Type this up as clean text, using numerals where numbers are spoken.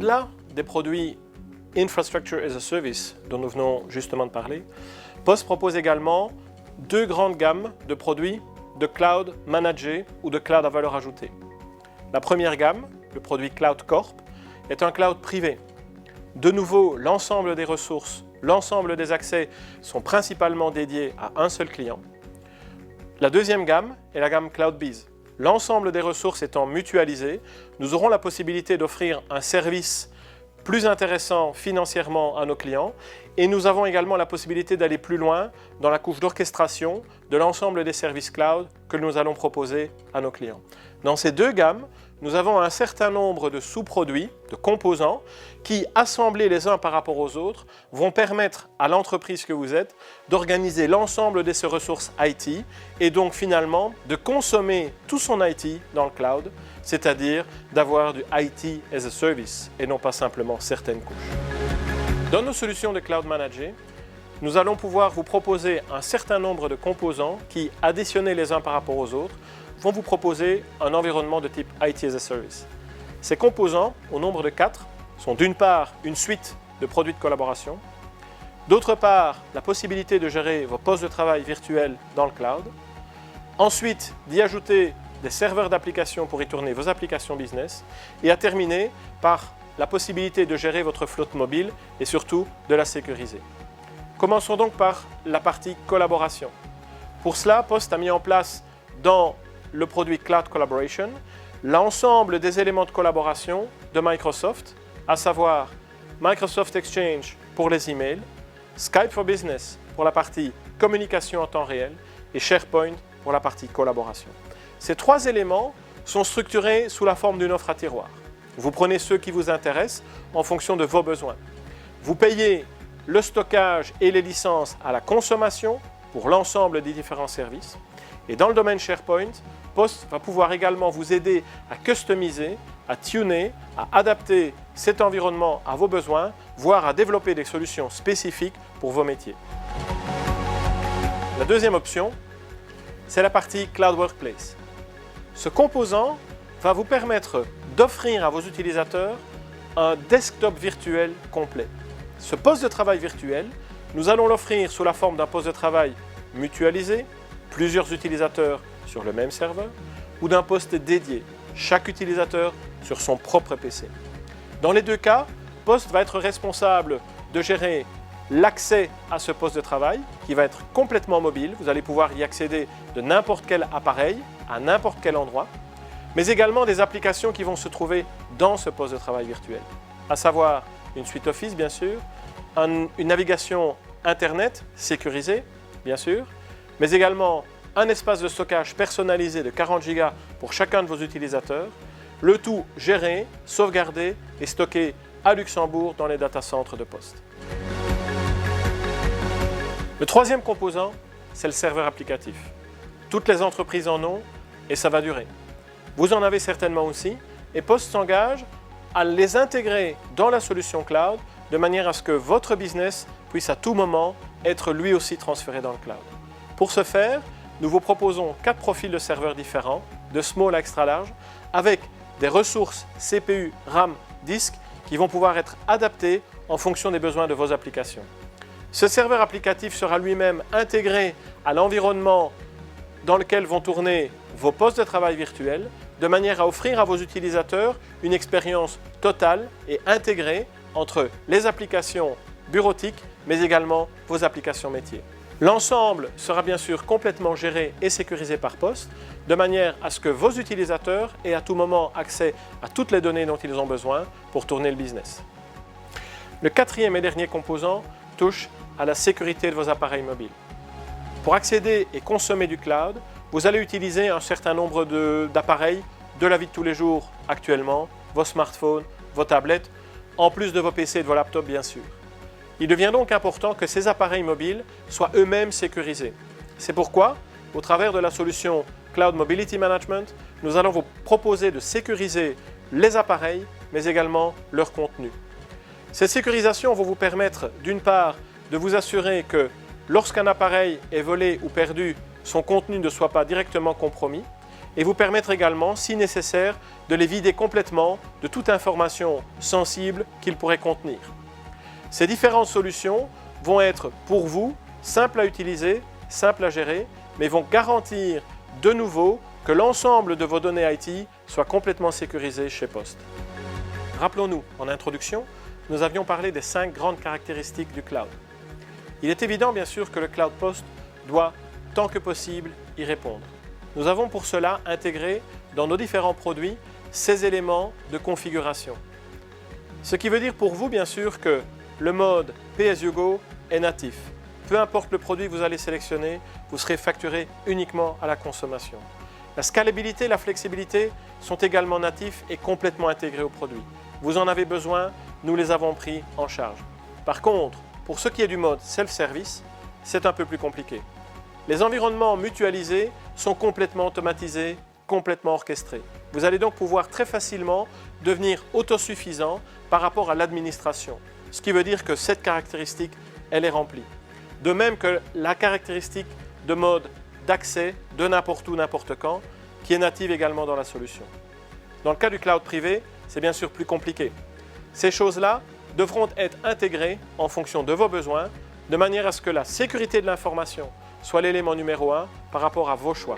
Au-delà des produits Infrastructure as a Service dont nous venons justement de parler, POS propose également deux grandes gammes de produits de cloud managé ou de cloud à valeur ajoutée. La première gamme, le produit Cloud Corp, est un cloud privé. De nouveau, l'ensemble des ressources, l'ensemble des accès sont principalement dédiés à un seul client. La deuxième gamme est la gamme CloudBees. L'ensemble des ressources étant mutualisées, nous aurons la possibilité d'offrir un service plus intéressant financièrement à nos clients et nous avons également la possibilité d'aller plus loin dans la couche d'orchestration de l'ensemble des services cloud que nous allons proposer à nos clients. Dans ces deux gammes, nous avons un certain nombre de sous-produits, de composants, qui, assemblés les uns par rapport aux autres, vont permettre à l'entreprise que vous êtes d'organiser l'ensemble de ses ressources IT et donc finalement de consommer tout son IT dans le cloud, c'est-à-dire d'avoir du IT as a service et non pas simplement certaines couches. Dans nos solutions de cloud managées, nous allons pouvoir vous proposer un certain nombre de composants qui, additionnés les uns par rapport aux autres, vont vous proposer un environnement de type IT as a Service. Ces composants, au nombre de 4, sont d'une part une suite de produits de collaboration, d'autre part la possibilité de gérer vos postes de travail virtuels dans le cloud, ensuite d'y ajouter des serveurs d'applications pour y tourner vos applications business et à terminer par la possibilité de gérer votre flotte mobile et surtout de la sécuriser. Commençons donc par la partie collaboration. Pour cela, Post a mis en place dans le produit Cloud Collaboration, l'ensemble des éléments de collaboration de Microsoft, à savoir Microsoft Exchange pour les emails, Skype for Business pour la partie communication en temps réel et SharePoint pour la partie collaboration. Ces trois éléments sont structurés sous la forme d'une offre à tiroir. Vous prenez ceux qui vous intéressent en fonction de vos besoins. Vous payez le stockage et les licences à la consommation pour l'ensemble des différents services. Et dans le domaine SharePoint, Post va pouvoir également vous aider à customiser, à tuner, à adapter cet environnement à vos besoins, voire à développer des solutions spécifiques pour vos métiers. La deuxième option, c'est la partie Cloud Workplace. Ce composant va vous permettre d'offrir à vos utilisateurs un desktop virtuel complet. Ce poste de travail virtuel, nous allons l'offrir sous la forme d'un poste de travail mutualisé, plusieurs utilisateurs sur le même serveur, ou d'un poste dédié, chaque utilisateur sur son propre PC. Dans les deux cas, Post va être responsable de gérer l'accès à ce poste de travail qui va être complètement mobile. Vous allez pouvoir y accéder de n'importe quel appareil, à n'importe quel endroit, mais également des applications qui vont se trouver dans ce poste de travail virtuel, à savoir une suite Office bien sûr, une navigation Internet sécurisée bien sûr, mais également un espace de stockage personnalisé de 40 Go pour chacun de vos utilisateurs, le tout géré, sauvegardé et stocké à Luxembourg dans les data centers de Post. Le troisième composant, c'est le serveur applicatif. Toutes les entreprises en ont et ça va durer. Vous en avez certainement aussi et Post s'engage à les intégrer dans la solution cloud de manière à ce que votre business puisse à tout moment être lui aussi transféré dans le cloud. Pour ce faire, nous vous proposons 4 profils de serveurs différents, de small à extra large, avec des ressources CPU, RAM, disque qui vont pouvoir être adaptées en fonction des besoins de vos applications. Ce serveur applicatif sera lui-même intégré à l'environnement dans lequel vont tourner vos postes de travail virtuels, de manière à offrir à vos utilisateurs une expérience totale et intégrée entre les applications bureautiques, mais également vos applications métiers. L'ensemble sera bien sûr complètement géré et sécurisé par Post, de manière à ce que vos utilisateurs aient à tout moment accès à toutes les données dont ils ont besoin pour tourner le business. Le quatrième et dernier composant touche à la sécurité de vos appareils mobiles. Pour accéder et consommer du cloud, vous allez utiliser un certain nombre d'appareils de la vie de tous les jours actuellement, vos smartphones, vos tablettes, en plus de vos PC et de vos laptops bien sûr. Il devient donc important que ces appareils mobiles soient eux-mêmes sécurisés. C'est pourquoi, au travers de la solution Cloud Mobility Management, nous allons vous proposer de sécuriser les appareils, mais également leur contenu. Ces sécurisations vont vous permettre, d'une part, de vous assurer que lorsqu'un appareil est volé ou perdu, son contenu ne soit pas directement compromis, et vous permettre également, si nécessaire, de les vider complètement de toute information sensible qu'ils pourraient contenir. Ces différentes solutions vont être pour vous simples à utiliser, simples à gérer, mais vont garantir de nouveau que l'ensemble de vos données IT soit complètement sécurisé chez Post. Rappelons-nous, en introduction, nous avions parlé des 5 grandes caractéristiques du cloud. Il est évident bien sûr que le cloud Post doit, tant que possible, y répondre. Nous avons pour cela intégré dans nos différents produits ces éléments de configuration. Ce qui veut dire pour vous bien sûr que le mode Pay-as-you-go est natif. Peu importe le produit que vous allez sélectionner, vous serez facturé uniquement à la consommation. La scalabilité et la flexibilité sont également natifs et complètement intégrés au produit. Vous en avez besoin, nous les avons pris en charge. Par contre, pour ce qui est du mode self-service, c'est un peu plus compliqué. Les environnements mutualisés sont complètement automatisés, complètement orchestrés. Vous allez donc pouvoir très facilement devenir autosuffisant par rapport à l'administration. Ce qui veut dire que cette caractéristique, elle est remplie. De même que la caractéristique de mode d'accès de n'importe où, n'importe quand, qui est native également dans la solution. Dans le cas du cloud privé, c'est bien sûr plus compliqué. Ces choses-là devront être intégrées en fonction de vos besoins, de manière à ce que la sécurité de l'information soit l'élément numéro 1 par rapport à vos choix.